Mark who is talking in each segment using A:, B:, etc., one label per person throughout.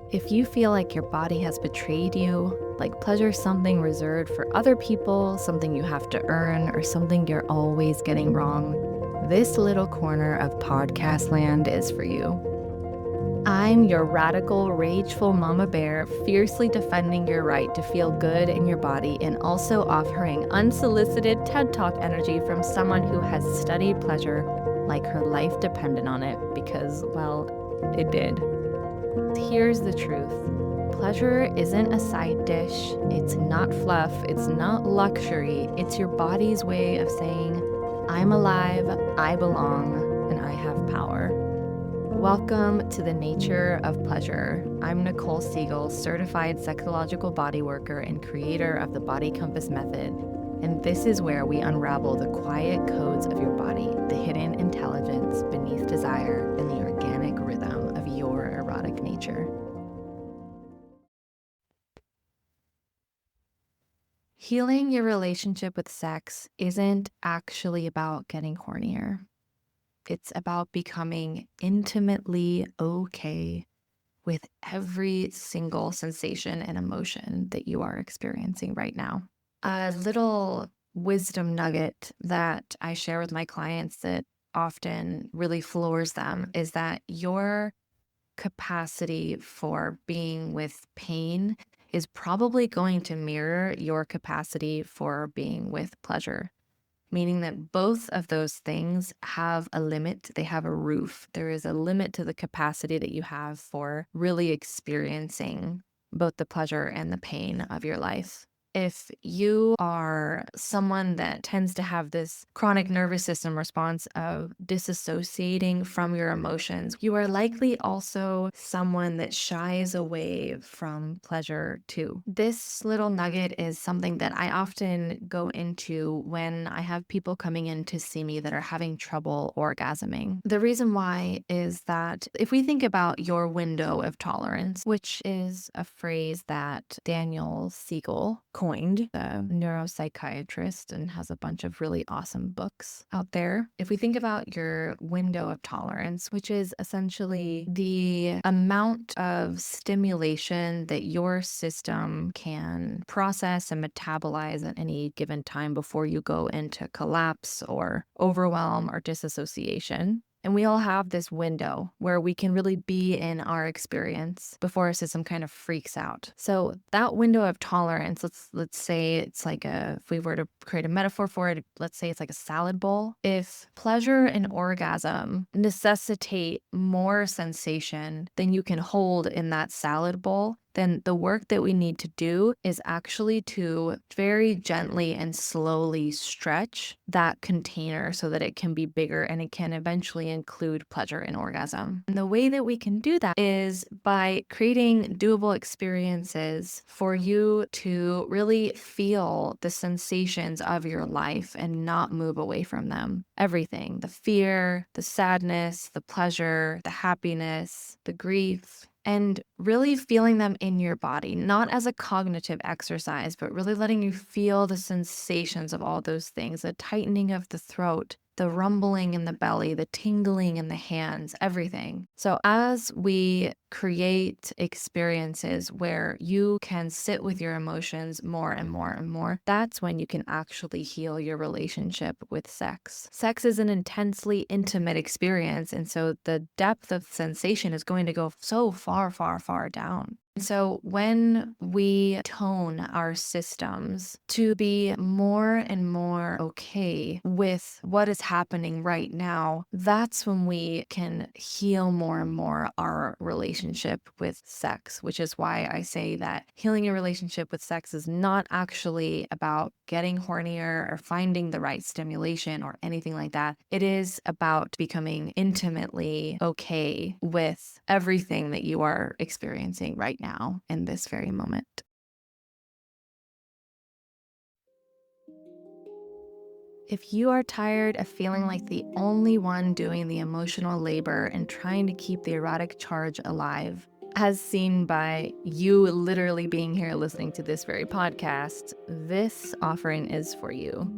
A: If you feel like your body has betrayed you, like pleasure is something reserved for other people, something you have to earn, or something you're always getting wrong, this little corner of podcast land is for you. I'm your radical, rageful mama bear, fiercely defending your right to feel good in your body and also offering unsolicited TED Talk energy from someone who has studied pleasure like her life depended on it because, well, it did. Here's the truth. Pleasure isn't a side dish, it's not fluff, it's not luxury, it's your body's way of saying, I'm alive, I belong, and I have power. Welcome to the Nature of Pleasure. I'm Nicole Siegel, certified sexological body worker and creator of the Body Compass Method, and this is where we unravel the quiet codes of your body, the hidden intelligence beneath desire, and the organic rhythm of your erotic nature. Healing your relationship with sex isn't actually about getting hornier. It's about becoming intimately okay with every single sensation and emotion that you are experiencing right now. A little wisdom nugget that I share with my clients that often really floors them is that your capacity for being with pain is probably going to mirror your capacity for being with pleasure, meaning that both of those things have a limit. They have a roof. There is a limit to the capacity that you have for really experiencing both the pleasure and the pain of your life. If you are someone that tends to have this chronic nervous system response of disassociating from your emotions, you are likely also someone that shies away from pleasure too. This little nugget is something that I often go into when I have people coming in to see me that are having trouble orgasming. The reason why is that if we think about your window of tolerance, which is a phrase that Daniel Siegel coined, a neuropsychiatrist, and has a bunch of really awesome books out there. If we think about your window of tolerance, which is essentially the amount of stimulation that your system can process and metabolize at any given time before you go into collapse or overwhelm or disassociation. And we all have this window where we can really be in our experience before our system kind of freaks out. So that window of tolerance, let's say it's like if we were to create a metaphor for it, let's say it's like a salad bowl. If pleasure and orgasm necessitate more sensation than you can hold in that salad bowl, then the work that we need to do is actually to very gently and slowly stretch that container so that it can be bigger and it can eventually include pleasure and orgasm. And the way that we can do that is by creating doable experiences for you to really feel the sensations of your life and not move away from them. Everything, the fear, the sadness, the pleasure, the happiness, the grief, and really feeling them in your body, not as a cognitive exercise, but really letting you feel the sensations of all those things, the tightening of the throat, the rumbling in the belly, the tingling in the hands, everything. So as we create experiences where you can sit with your emotions more and more and more, that's when you can actually heal your relationship with sex. Sex is an intensely intimate experience, and so the depth of sensation is going to go so far, far, far down. So when we tone our systems to be more and more okay with what is happening right now, that's when we can heal more and more our relationship with sex, which is why I say that healing your relationship with sex is not actually about getting hornier or finding the right stimulation or anything like that. It is about becoming intimately okay with everything that you are experiencing right now in this very moment. If you are tired of feeling like the only one doing the emotional labor and trying to keep the erotic charge alive, as seen by you literally being here listening to this very podcast, this offering is for you.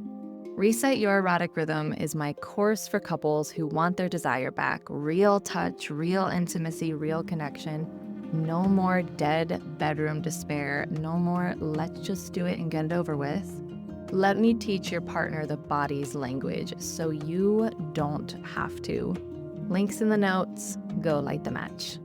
A: Reset Your Erotic Rhythm is my course for couples who want their desire back, real touch, real intimacy, real connection, No more dead bedroom despair. No more, let's just do it and get it over with. Let me teach your partner the body's language so you don't have to. Links in the notes. Go light the match.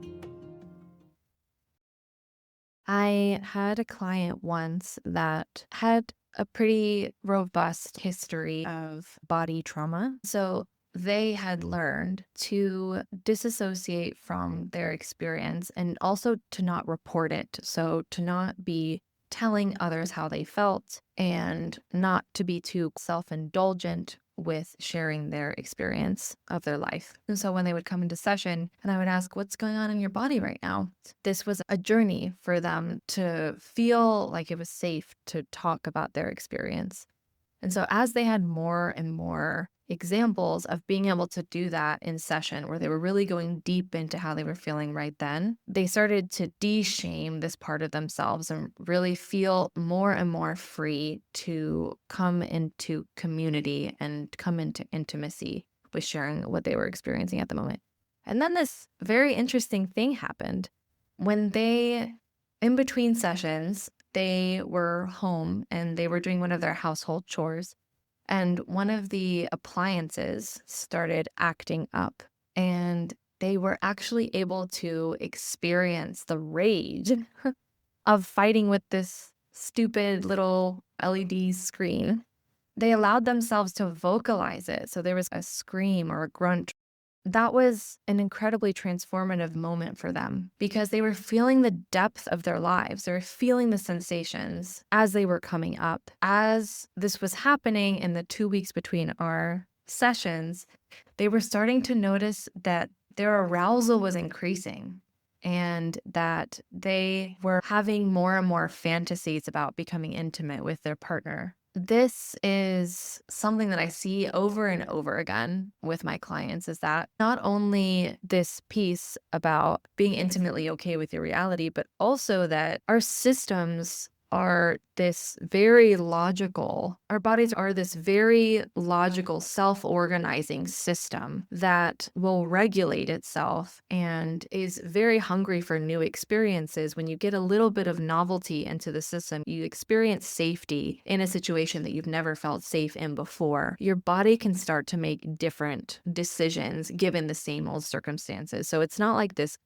A: I had a client once that had a pretty robust history of body trauma. So they had learned to disassociate from their experience and also to not report it. So to not be telling others how they felt and not to be too self-indulgent with sharing their experience of their life. And so when they would come into session and I would ask, what's going on in your body right now? This was a journey for them to feel like it was safe to talk about their experience. And so as they had more and more examples of being able to do that in session where they were really going deep into how they were feeling right then, they started to de-shame this part of themselves and really feel more and more free to come into community and come into intimacy with sharing what they were experiencing at the moment. And then this very interesting thing happened. When they, in between sessions, they were home and they were doing one of their household chores, and one of the appliances started acting up, and they were actually able to experience the rage of fighting with this stupid little LED screen. They allowed themselves to vocalize it. So there was a scream or a grunt. That was an incredibly transformative moment for them because they were feeling the depth of their lives. They were feeling the sensations as they were coming up. As this was happening in the 2 weeks between our sessions, they were starting to notice that their arousal was increasing and that they were having more and more fantasies about becoming intimate with their partner. This is something that I see over and over again with my clients, is that not only this piece about being intimately okay with your reality, but also that our systems are this very logical, our bodies are this very logical self-organizing system that will regulate itself and is very hungry for new experiences. When you get a little bit of novelty into the system, you experience safety in a situation that you've never felt safe in before. Your body can start to make different decisions given the same old circumstances. So it's not like this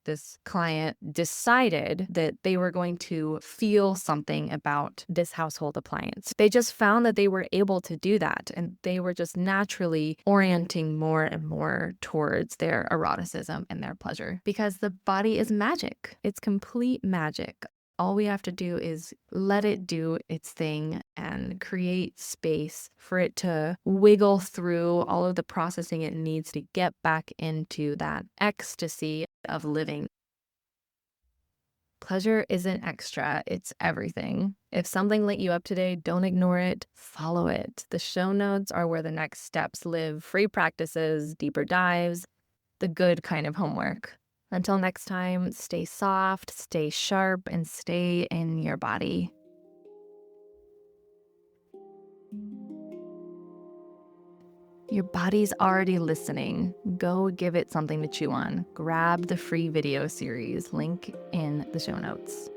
A: client decided that they were going to feel something about this household appliance. They just found that they were able to do that, and they were just naturally orienting more and more towards their eroticism and their pleasure because the body is magic. It's complete magic. All we have to do is let it do its thing and create space for it to wiggle through all of the processing it needs to get back into that ecstasy of living. Pleasure isn't extra, it's everything. If something lit you up today, don't ignore it, follow it. The show notes are where the next steps live. Free practices, deeper dives, the good kind of homework. Until next time, stay soft, stay sharp, and stay in your body. Your body's already listening. Go give it something to chew on. Grab the free video series, link in the show notes.